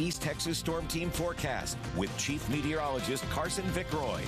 East Texas Storm Team forecast with Chief Meteorologist Carson Vickroy.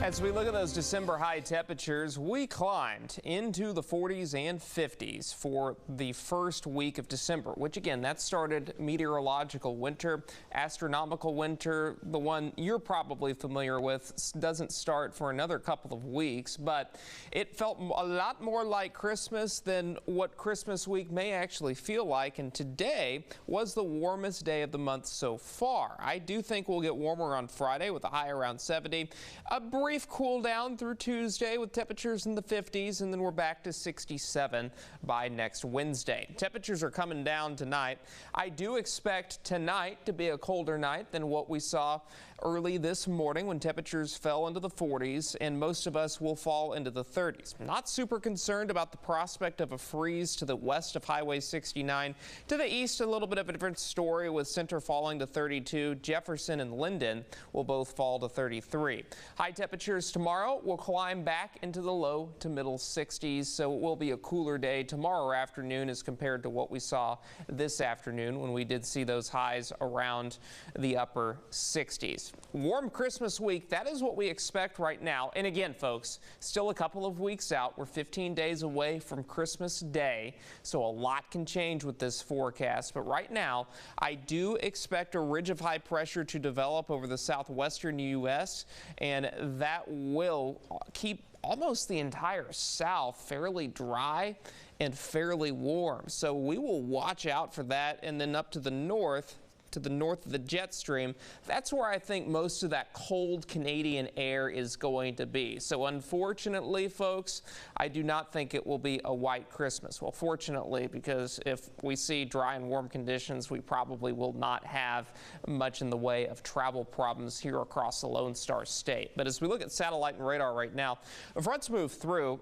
As we look at those December high temperatures, we climbed into the 40s and 50s for the first week of December, which again, that started meteorological winter. Astronomical winter, the one you're probably familiar with, doesn't start for another couple of weeks, but it felt a lot more like Christmas than what Christmas week may actually feel like. And today was the warmest day of the month so far. I do think we'll get warmer on Friday with a high around 70. A brief cool down through Tuesday with temperatures in the 50s, and then we're back to 67 by next Wednesday. Temperatures are coming down tonight. I do expect tonight to be a colder night than what we saw early this morning when temperatures fell into the 40s, and most of us will fall into the 30s. Not super concerned about the prospect of a freeze to the west of Highway 69. To the east, a little bit of a different story with Center falling to 32. Jefferson and Linden will both fall to 33. High temperatures tomorrow will climb back into the low to middle 60s, so it will be a cooler day tomorrow afternoon as compared to what we saw this afternoon when we did see those highs around the upper 60s. Warm Christmas week, that is what we expect right now. And again, folks, still a couple of weeks out. We're 15 days away from Christmas Day, so a lot can change with this forecast. But right now, I do expect a ridge of high pressure to develop over the southwestern U.S., and that will keep almost the entire south fairly dry and fairly warm. So we will watch out for that, and then up to the north of the jet stream, that's where I think most of that cold Canadian air is going to be. So unfortunately, folks, I do not think it will be a white Christmas. Well, fortunately, because if we see dry and warm conditions, we probably will not have much in the way of travel problems here across the Lone Star State. But as we look at satellite and radar right now, the fronts move through.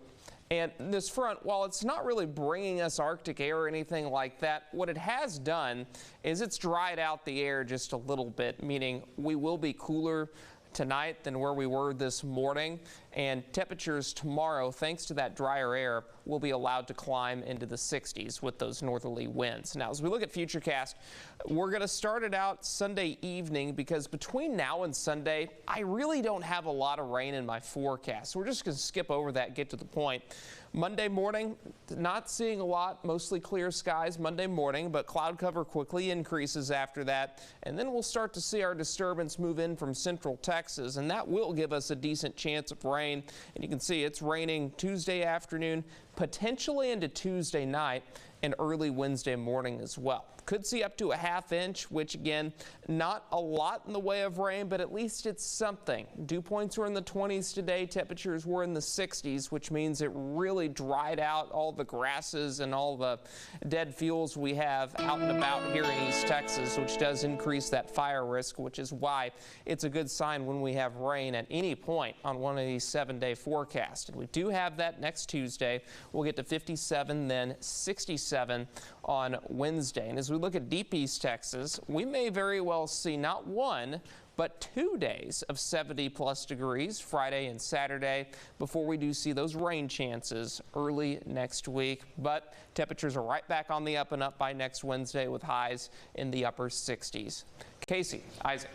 And this front, while it's not really bringing us Arctic air or anything like that, what it has done is it's dried out the air just a little bit, meaning we will be cooler tonight than where we were this morning, and temperatures tomorrow, thanks to that drier air, will be allowed to climb into the 60s with those northerly winds. Now, as we look at Futurecast, we're going to start it out Sunday evening because between now and Sunday, I really don't have a lot of rain in my forecast. So we're just going to skip over that, get to the point. Monday morning, not seeing a lot, mostly clear skies Monday morning, but cloud cover quickly increases after that. And then we'll start to see our disturbance move in from central Texas, and that will give us a decent chance of rain. And you can see it's raining Tuesday afternoon, potentially into Tuesday night, and early Wednesday morning as well. Could see up to a ½ inch, which again, not a lot in the way of rain, but at least it's something. Dew points were in the 20s today. Temperatures were in the 60s, which means it really dried out all the grasses and all the dead fuels we have out and about here in East Texas, which does increase that fire risk, which is why it's a good sign when we have rain at any point on one of these 7-day forecasts. And we do have that next Tuesday. We'll get to 57, then 67 on Wednesday. And as we look at deep East Texas, we may very well see not one, but 2 days of 70+ degrees Friday and Saturday before we do see those rain chances early next week. But temperatures are right back on the up and up by next Wednesday with highs in the upper 60s. Casey, Isaac.